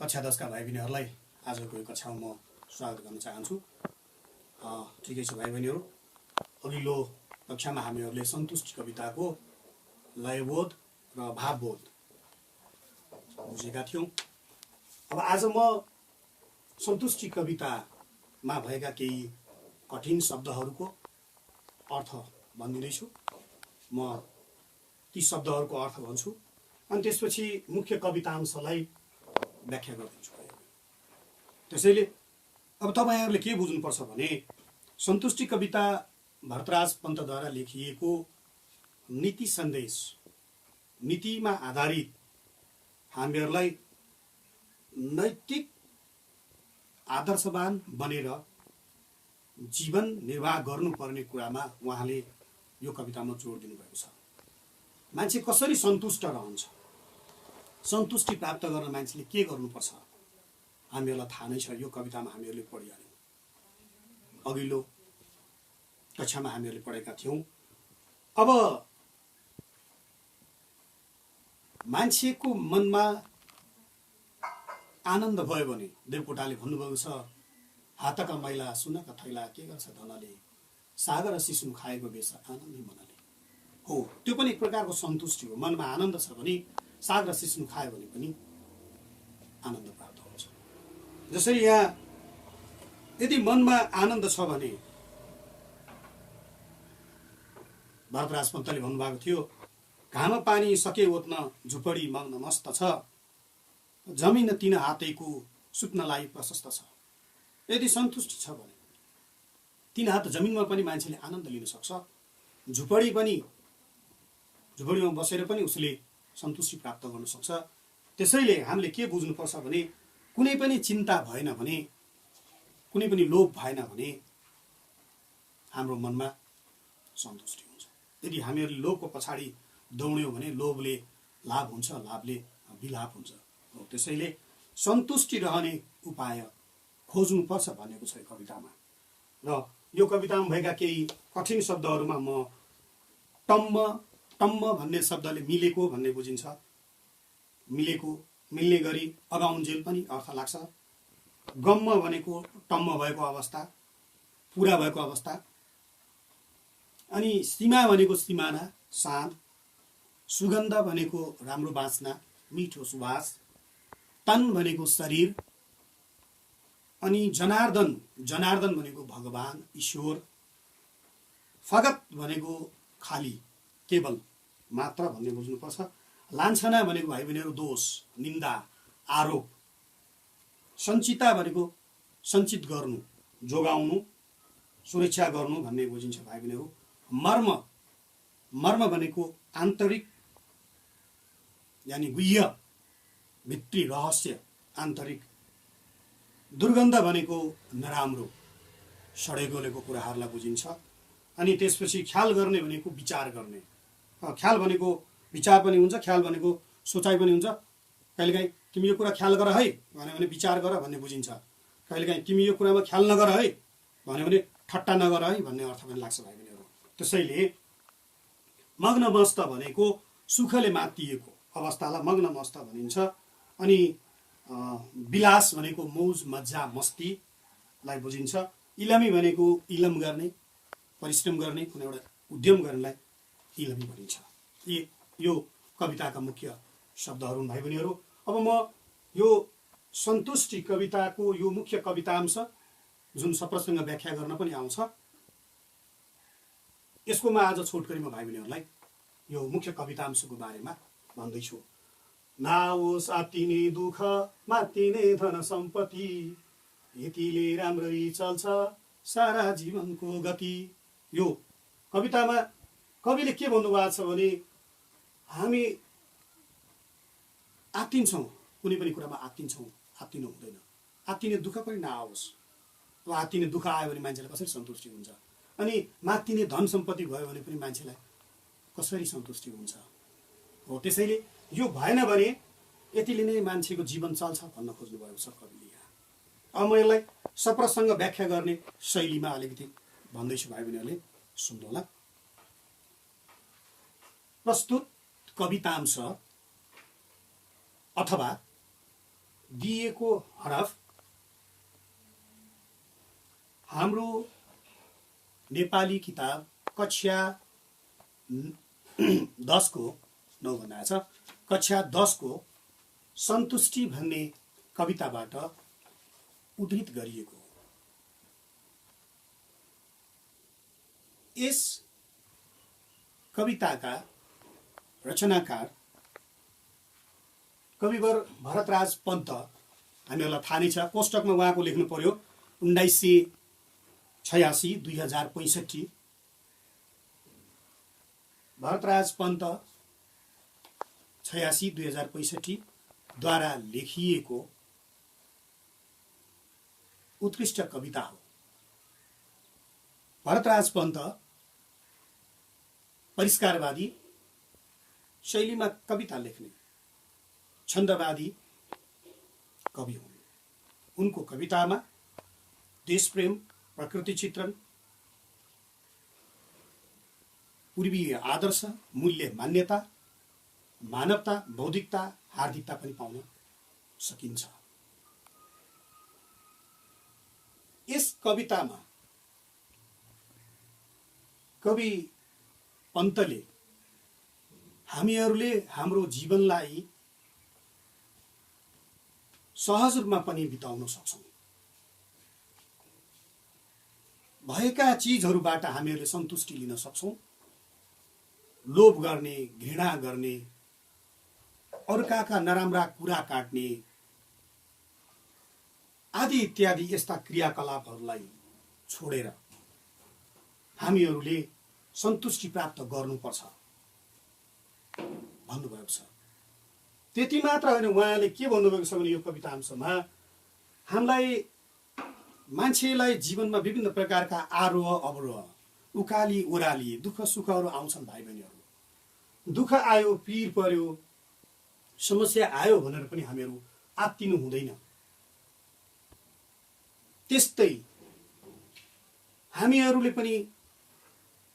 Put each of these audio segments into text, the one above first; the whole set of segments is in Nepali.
कक्षा 10 का भाइ बहिनीहरूलाई आजको यो कक्षामा म स्वागत गर्न चाहन्छु। ठिकै छ भाइ बहिनीहरू, अघिल्लो कक्षामा हामीहरूले सन्तुष्टि कविताको लयबोध र भावबोध बुझेका थियौँ। अब आज म सन्तुष्टि कवितामा भएका केही कठिन शब्दहरूको अर्थ भनिदिँदैछु। म ती शब्दहरूको अर्थ भन्छु अनि त्यसपछि मुख्य कवितांशलाई व्याख्या गरिदिन्छु। त्यसैले अब तपाईहरुले के बुझ्नुपर्छ भने सन्तुष्टि कविता भरतराज पन्तद्वारा लेखिएको नीति सन्देश, नीतिमा आधारित हामीहरूलाई नैतिक आदर्शवान बनेर जीवन निर्वाह गर्नुपर्ने कुरामा उहाँले यो कवितामा जोड दिनुभएको छ। मान्छे कसरी सन्तुष्ट रहन्छ, सन्तुष्टि प्राप्त गर्न मान्छेले के गर्नुपर्छ हामीहरूलाई थाहा नै छ। यो कवितामा हामीहरूले पढिहाल्यौँ, अघिल्लो कक्षामा हामीहरूले पढेका थियौँ। अब मान्छेको मनमा आनन्द भयो भने देवकोटाले भन्नुभएको छ, हातका मैला सुनका थैला के गर्छ धनले, सागर सिसुन खाएको बेस आनन्दी मनले। हो, त्यो पनि एक प्रकारको सन्तुष्टि हो। मनमा आनन्द छ भने साग र सिसुन खायो भने पनि आनन्द प्राप्त हुन्छ। जसरी यहाँ यदि मनमा आनन्द छ भने भरतराज पन्तले भन्नुभएको थियो, घाम पानी सके ओत्न झुपडी मग्न मस्त छ, जमिन 3 हातैको सुत्नलाई प्रशस्त छ। यदि सन्तुष्टि छ भने 3 हात जमिनमा पनि मान्छेले आनन्द लिन सक्छ, झुपडीमा बसेर पनि उसले सन्तुष्टि प्राप्त गर्न सक्छ। त्यसैले हामीले के बुझ्नुपर्छ भने कुनै पनि चिन्ता भएन भने, कुनै पनि लोभ भएन भने हाम्रो मनमा सन्तुष्टि हुन्छ। यदि हामीहरूले लोभको पछाडि दौड्यौँ भने लोभले लाभ हुन्छ, लाभले विलाप हुन्छ। त्यसैले सन्तुष्टि रहने उपाय खोज्नुपर्छ भनेको छ कवितामा। र यो कवितामा भएका केही कठिन शब्दहरूमा म टम्म भन्ने शब्दले मिलेको भन्ने बुझिन्छ। मिलेको, मिल्ने गरी अगाउन्जेल पनि अर्थ लाग्छ। गम्म भनेको टम्म भएको अवस्था, पुरा भएको अवस्था। अनि सीमा भनेको सिमाना, साँध। सुगन्ध भनेको राम्रो बाँच्ना, मिठो सुवास। तन भनेको शरीर। अनि जनार्दन भनेको भगवान, ईश्वर। फगत भनेको खाली, केवल, मात्र भन्ने बुझ्नुपर्छ। लान्छना भनेको भाइ बहिनीहरू दोष, निन्दा, आरोप। सञ्चिता भनेको सञ्चित गर्नु, जोगाउनु, सुरक्षा गर्नु भन्ने बुझिन्छ भाइ बहिनीहरू। मर्म भनेको आन्तरिक, यानी गुह्य, भित्री रहस्य, आन्तरिक। दुर्गन्ध भनेको नराम्रो, सडेगोलेको कुराहरूलाई बुझिन्छ। अनि त्यसपछि ख्याल गर्ने भनेको विचार गर्ने। ख्याल भनेको विचार पनि हुन्छ, ख्याल भनेको सोचाइ पनि हुन्छ। कहिलेकाहीँ तिमी यो कुरा ख्याल गर है भन्यो भने विचार गर भन्ने बुझिन्छ। कहिलेकाहीँ तिमी यो कुरामा ख्याल नगर है भन्यो भने ठट्टा नगर है भन्ने अर्थ पनि लाग्छ भाइ बहिनीहरू। त्यसैले मग्न मस्त भनेको सुखले मातिएको अवस्थालाई मग्न मस्त भनिन्छ। अनि विलास भनेको मौज मजा मस्तीलाई बुझिन्छ। इलमी भनेको इलम गर्ने, परिश्रम गर्ने, कुनै एउटा उद्यम गर्नेलाई इलमी भनिन्छ। यो कविताका मुख्य शब्दहरू भाइ बहिनीहरू। अब म यो सन्तुष्टि कविताको यो मुख्य कवितांश जुन सप्रसँग व्याख्या गर्न पनि आउँछ, यसको म आज छोटकरी म भाइ बहिनीहरूलाई यो मुख्य कवितांशको बारेमा भन्दैछु। नाओस् आत्तिने दुःख मात्तिने धन सम्पत्ति, यतिले राम्ररी चल्छ सारा जीवनको गति। यो कवितामा कविले के भन्नुभएको छ भने हामी आत्तिन्छौँ, कुनै पनि कुरामा आत्तिन्छौँ, आत्तिनु हुँदैन। आत्तिने दुःख पनि नआओस्। अब आत्तिने दुःख आयो भने मान्छेलाई कसरी सन्तुष्टि हुन्छ, अनि मात्तिने धन सम्पत्ति भयो भने पनि मान्छेलाई कसरी सन्तुष्टि हुन्छ। हो, त्यसैले यो भएन भने यतिले नै मान्छेको जीवन चल्छ भन्न खोज्नु भएको छ कविले यहाँ। अब म यसलाई सप्रसँग व्याख्या गर्ने शैलीमा अलिकति भन्दैछु भाइ बहिनीहरूले सुन्नुहोला। प्रस्तुत कवितांश अथवा दिएको हरफ हाम्रो नेपाली किताब कक्षा 10 को 9 भन्दा छ कक्षा 10 को सन्तुष्टि भन्ने कविताबाट उद्धृत गरिएको हो। यस कविताका रचनाकार कविवर भरतराज पन्त हामीहरूलाई थाहा नै छ। कोष्टकमा उहाँको लेख्नु पर्यो 1986 2065 भरतराज पन्त 86 2065 द्वारा लेखिएको उत्कृष्ट कविता हो। भरतराज पन्त परिष्कारवादी शैलीमा कविता लेख्ने छन्दवादी कवि हुन्। उनको कवितामा देशप्रेम, प्रकृति चित्रण, पूर्वीय आदर्श, मूल्य मान्यता, मानवता, बौद्धिकता, हार्दिकता पनि पाउन सकिन्छ। यस कवितामा कवि पन्तले हामीहरूले हाम्रो जीवनलाई सहज रूपमा पनि बिताउन सक्छौं। भएका चीजहरूबाट हामीहरूले सन्तुष्टि लिन सक्छौं। लोभ गर्ने, घृणा गर्ने, अर्काका नराम्रा कुरा काट्ने आदि इत्यादि यस्ता क्रियाकलापहरूलाई छोडेर हामीहरूले सन्तुष्टि प्राप्त गर्नुपर्छ भन्नुभएको छ। त्यति मात्र होइन, उहाँले के भन्नुभएको छ भने यो कविता अंशमा हामीलाई मान्छेलाई जीवनमा विभिन्न प्रकारका आरोह अवरोह, उकाली ओह्राली, दुःख सुखहरू आउँछन् भाइ बहिनीहरू। दुःख आयो, पीर पर्यो, समस्या आयो भनेर पनि हामीहरू आत्तिनु हुँदैन। त्यस्तै हामीहरूले पनि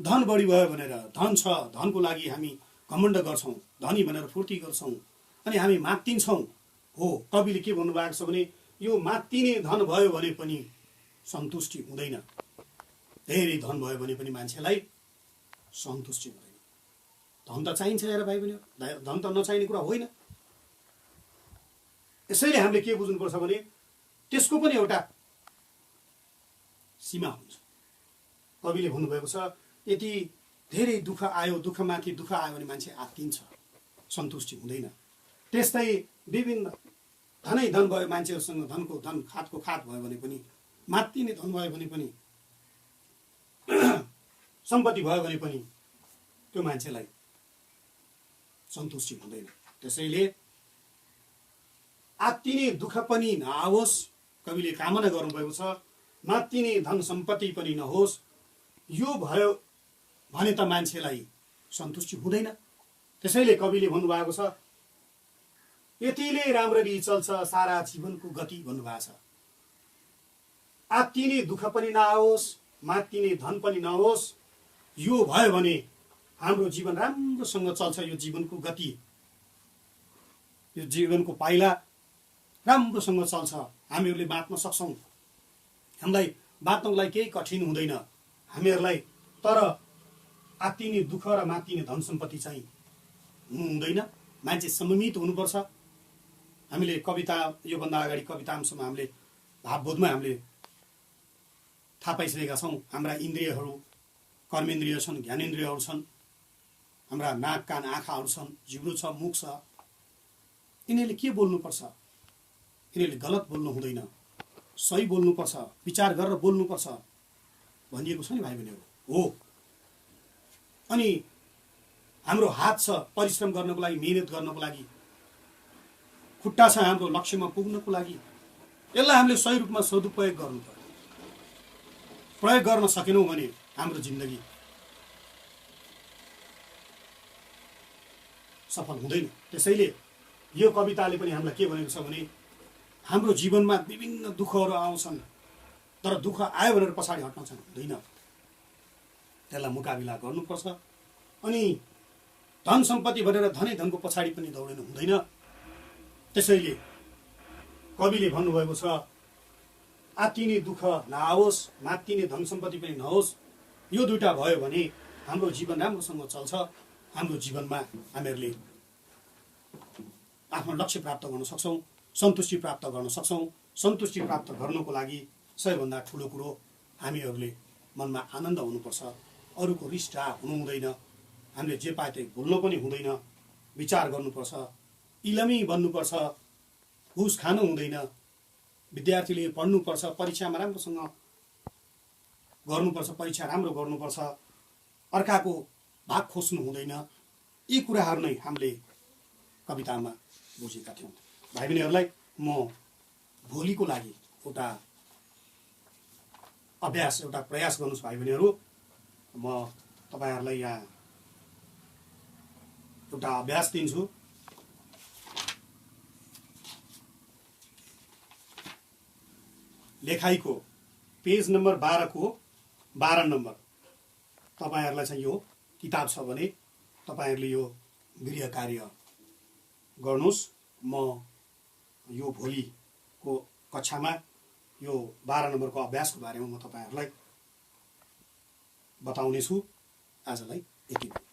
धन बढी भयो भनेर, धन छ धनको लागि हामी घमण्ड गर्छौं, धनी भनेर फुर्ती गर्छौं अनि हामी मात्तिन्छौं। हो, कविले के भन्नुभएको छ भने यो मात्तिने धन भयो भने पनि सन्तुष्टि हुँदैन। धेरै धन भयो भने पनि मान्छेलाई सन्तुष्टि हुँदैन। धन त चाहिन्छ यार भाइ बहिनी, धन त नचाहिने कुरा होइन। यसैले हामीले के बुझ्नुपर्छ भने त्यसको पनि एउटा सीमा हुन्छ। कविले भन्नुभएको छ यदि धेरै दुःख आयो, दुःखमाथि दुःख आयो भने मान्छे आत्तिन्छ, सन्तुष्टि हुँदैन। त्यस्तै विभिन्न धनै धन भयो, मान्छेहरूसँग धनको धन, खातको खात भयो भने पनि, मात्तिने धन भयो भने पनि, सम्पत्ति भयो भने पनि त्यो मान्छेलाई सन्तुष्टि हुँदैन। त्यसैले आत्तिने दुःख पनि नआओस्, कविले कामना गर्नुभएको छ। मात्तिने धन सम्पत्ति पनि नहोस्, यो भयो भने त मान्छेलाई सन्तुष्टि हुँदैन। त्यसैले कविले भन्नुभएको छ यतिले राम्ररी चल्छ सारा जीवनको गति भन्नुभएको छ। आत्तिने दुःख पनि नआओस्, मात्तिने धन पनि नहोस्, यो भयो भने हाम्रो जीवन राम्रोसँग चल्छ। यो जीवनको गति, यो जीवनको पाइला राम्रोसँग चल्छ। हामीहरूले बाँच्न सक्छौं। हामीलाई बाँच्नको लागि केही कठिन हुँदैन हामीहरूलाई। तर आत्तिने दुःख र मात्तिने धन सम्पत्ति चाहिँ हुँदैन। मान्छे सममित हुनुपर्छ। हामीले कविता, योभन्दा अगाडि कविता अंशमा हामीले भावबोधमा हामीले थाहा पाइसकेका छौँ। हाम्रा इन्द्रियहरू, कर्मेन्द्रिय छन्, ज्ञानेन्द्रियहरू छन्, हाम्रा नाक कान आँखाहरू छन्, जिब्रो छ, मुख छ। यिनीहरूले के बोल्नुपर्छ? यिनीहरूले गलत बोल्नु हुँदैन, सही बोल्नुपर्छ, विचार गरेर बोल्नुपर्छ भनिएको छ नि भाइ बहिनीहरू। हो, अनि हाम्रो हात छ परिश्रम गर्नको लागि, मेहनत गर्नको लागि, खुट्टा छ हाम्रो लक्ष्यमा पुग्नको लागि। यसलाई हामीले सही रूपमा सदुपयोग गर्नु पर्यो। प्रयोग गर्न सकेनौँ भने हाम्रो जिन्दगी सफल हुँदैन। त्यसैले यो कविताले पनि हामीलाई के भनेको छ भने हाम्रो जीवनमा विभिन्न दुःखहरू आउँछन्, तर दुःख आयो भनेर पछाडि हट्न चाहिँ हुँदैन। त्यसलाई मुकाबिला गर्नुपर्छ। अनि धन सम्पत्ति भनेर धनै धनको पछाडि पनि दौडिनु हुँदैन। त्यसैले कविले भन्नुभएको छ, आत्तिने दुःख नआओस्, मात्तिने धन सम्पत्ति पनि नहोस्। यो दुईटा भयो भने हाम्रो जीवन राम्रोसँग चल्छ। हाम्रो जीवनमा हामीहरूले आफ्नो लक्ष्य प्राप्त गर्न सक्छौँ, सन्तुष्टि प्राप्त गर्न सक्छौँ। सन्तुष्टि प्राप्त गर्नको लागि सबैभन्दा ठुलो कुरो हामीहरूले मनमा आनन्द हुनुपर्छ। अरूको रिस राग हुनु हुँदैन। हामीले जे पाए त्यही बोल्नु पनि हुँदैन। विचार गर्नुपर्छ, इलमी बन्नुपर्छ, घुस खानु हुँदैन। विद्यार्थीले पढ्नुपर्छ, परीक्षामा राम्रोसँग गर्नुपर्छ, परीक्षा राम्रो गर्नुपर्छ, अर्काको भाग खोज्नु हुँदैन। यी कुराहरू नै हामीले कवितामा बुझेका थियौँ। भाइ बहिनीहरूलाई म भोलिको लागि एउटा अभ्यास, एउटा प्रयास गर्नुहोस् भाइ बहिनीहरू। म तपाईँहरूलाई यहाँ एउटा अभ्यास दिन्छु। लेखाइको पेज नम्बर 12 को 12 नम्बर तपाईँहरूलाई चाहिँ यो किताब छ भने तपाईँहरूले यो गृह कार्य गर्नुहोस्। म यो भोलिको कक्षामा यो 12 नम्बरको अभ्यासको बारेमा म तपाईँहरूलाई बताउनेछु। आजलाई यति नै।